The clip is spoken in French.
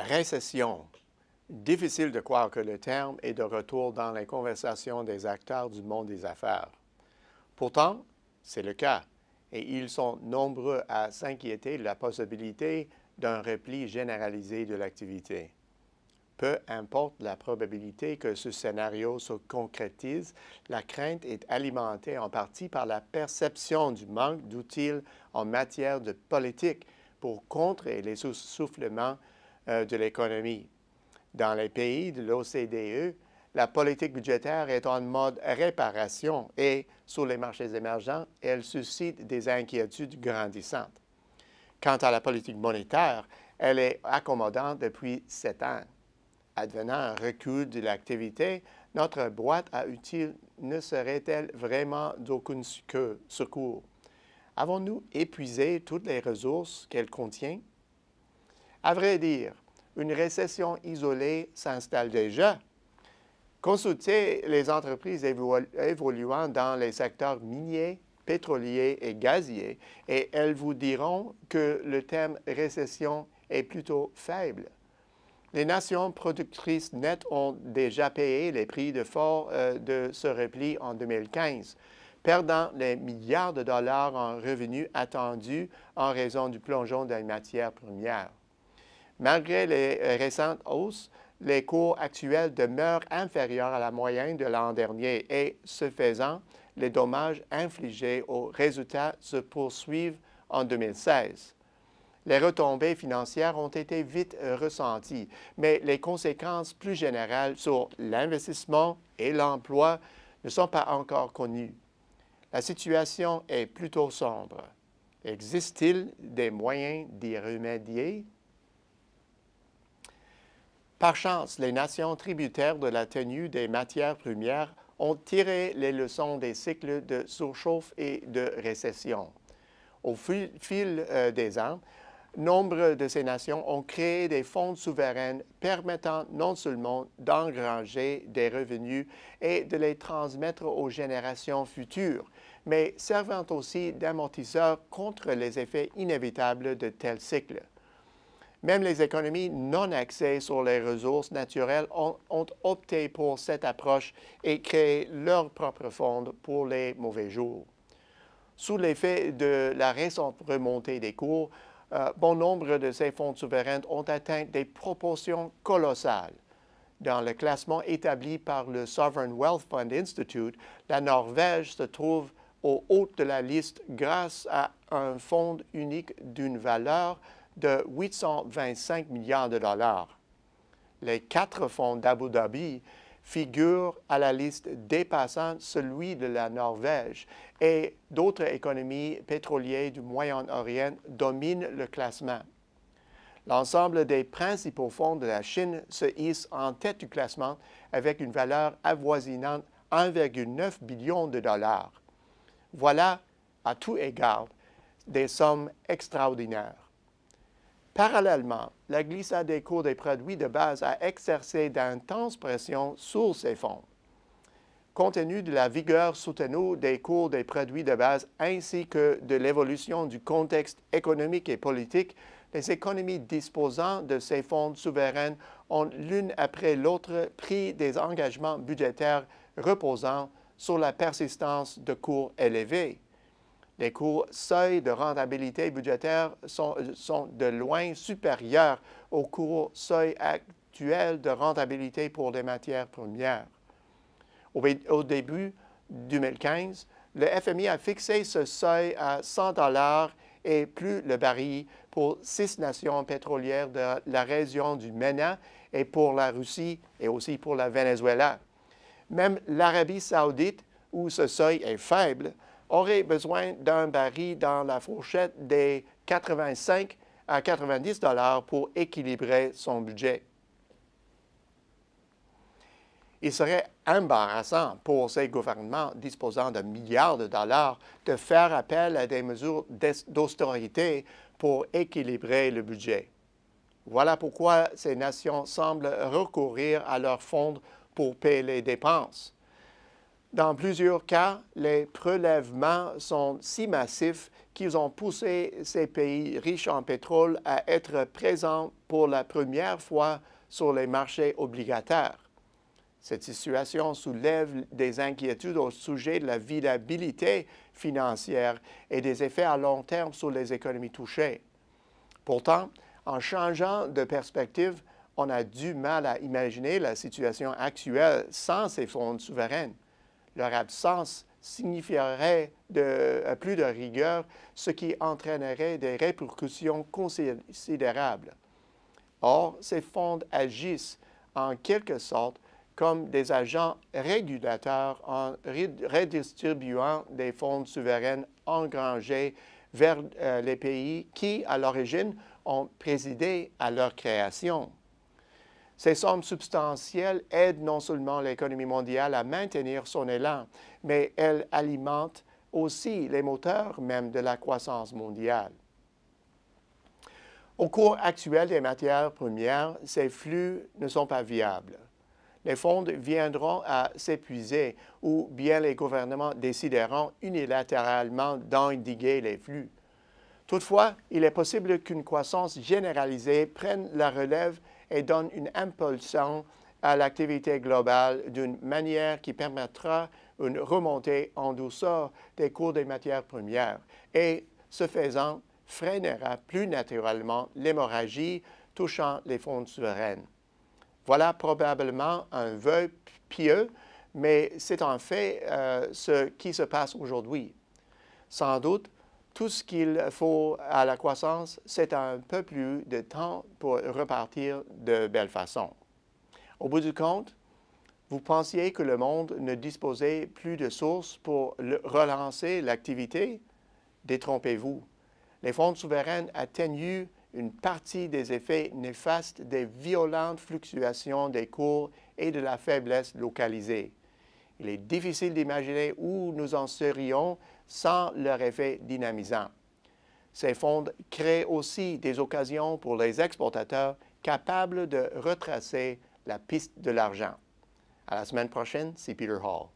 Récession. Difficile de croire que le terme est de retour dans les conversations des acteurs du monde des affaires. Pourtant, c'est le cas, et ils sont nombreux à s'inquiéter de la possibilité d'un repli généralisé de l'activité. Peu importe la probabilité que ce scénario se concrétise, la crainte est alimentée en partie par la perception du manque d'outils en matière de politique pour contrer les essoufflements de l'économie. Dans les pays de l'OCDE, la politique budgétaire est en mode réparation et, sur les marchés émergents, elle suscite des inquiétudes grandissantes. Quant à la politique monétaire, elle est accommodante depuis 7 ans. Advenant un recul de l'activité, notre boîte à outils ne serait-elle vraiment d'aucun secours? Avons-nous épuisé toutes les ressources qu'elle contient? À vrai dire, une récession isolée s'installe déjà. Consultez les entreprises évoluant dans les secteurs miniers, pétroliers et gaziers et elles vous diront que le terme récession est plutôt faible. Les nations productrices nettes ont déjà payé les prix de fort de ce repli en 2015, perdant les milliards de dollars en revenus attendus en raison du plongeon des matières premières. Malgré les récentes hausses, les cours actuels demeurent inférieurs à la moyenne de l'an dernier et, ce faisant, les dommages infligés aux résultats se poursuivent en 2016. Les retombées financières ont été vite ressenties, mais les conséquences plus générales sur l'investissement et l'emploi ne sont pas encore connues. La situation est plutôt sombre. Existe-t-il des moyens d'y remédier? Par chance, les nations tributaires de la tenue des matières premières ont tiré les leçons des cycles de surchauffe et de récession. Au fil des ans, nombre de ces nations ont créé des fonds souverains permettant non seulement d'engranger des revenus et de les transmettre aux générations futures, mais servant aussi d'amortisseurs contre les effets inévitables de tels cycles. Même les économies non axées sur les ressources naturelles ont opté pour cette approche et créé leur propre fonds pour les mauvais jours. Sous l'effet de la récente remontée des cours, bon nombre de ces fonds souverains ont atteint des proportions colossales. Dans le classement établi par le Sovereign Wealth Fund Institute, la Norvège se trouve au haut de la liste grâce à un fonds unique d'une valeur de 825 milliards de dollars. Les 4 fonds d'Abu Dhabi figurent à la liste dépassant celui de la Norvège et d'autres économies pétrolières du Moyen-Orient dominent le classement. L'ensemble des principaux fonds de la Chine se hisse en tête du classement avec une valeur avoisinant 1,9 billion de dollars. Voilà, à tout égard, des sommes extraordinaires. Parallèlement, la glissade des cours des produits de base a exercé d'intenses pressions sur ces fonds. Compte tenu de la vigueur soutenue des cours des produits de base ainsi que de l'évolution du contexte économique et politique, les économies disposant de ces fonds souverains ont l'une après l'autre pris des engagements budgétaires reposant sur la persistance de cours élevés. Les cours seuil de rentabilité budgétaire sont de loin supérieurs aux cours seuil actuels de rentabilité pour les matières premières. Au début 2015, le FMI a fixé ce seuil à 100 $ et plus le baril pour 6 nations pétrolières de la région du MENA et pour la Russie et aussi pour la Venezuela. Même l'Arabie saoudite, où ce seuil est faible, aurait besoin d'un baril dans la fourchette des 85 à 90 $ pour équilibrer son budget. Il serait embarrassant pour ces gouvernements disposant de milliards de dollars de faire appel à des mesures d'austérité pour équilibrer le budget. Voilà pourquoi ces nations semblent recourir à leurs fonds pour payer les dépenses. Dans plusieurs cas, les prélèvements sont si massifs qu'ils ont poussé ces pays riches en pétrole à être présents pour la première fois sur les marchés obligataires. Cette situation soulève des inquiétudes au sujet de la viabilité financière et des effets à long terme sur les économies touchées. Pourtant, en changeant de perspective, on a du mal à imaginer la situation actuelle sans ces fonds souverains. Leur absence signifierait plus de rigueur, ce qui entraînerait des répercussions considérables. Or, ces fonds agissent en quelque sorte comme des agents régulateurs en redistribuant des fonds souverains engrangés vers les pays qui, à l'origine, ont présidé à leur création. Ces sommes substantielles aident non seulement l'économie mondiale à maintenir son élan, mais elles alimentent aussi les moteurs même de la croissance mondiale. Au cours actuel des matières premières, ces flux ne sont pas viables. Les fonds viendront à s'épuiser ou bien les gouvernements décideront unilatéralement d'endiguer les flux. Toutefois, il est possible qu'une croissance généralisée prenne la relève et donne une impulsion à l'activité globale d'une manière qui permettra une remontée en douceur des cours des matières premières et, ce faisant, freinera plus naturellement l'hémorragie touchant les fonds souverains. Voilà probablement un vœu pieux, mais c'est en fait ce qui se passe aujourd'hui. Sans doute, tout ce qu'il faut à la croissance, c'est un peu plus de temps pour repartir de belle façon. Au bout du compte, vous pensiez que le monde ne disposait plus de sources pour relancer l'activité? Détrompez-vous. Les fonds souverains atténuent une partie des effets néfastes des violentes fluctuations des cours et de la faiblesse localisée. Il est difficile d'imaginer où nous en serions sans leur effet dynamisant. Ces fonds créent aussi des occasions pour les exportateurs capables de retracer la piste de l'argent. À la semaine prochaine, c'est Peter Hall.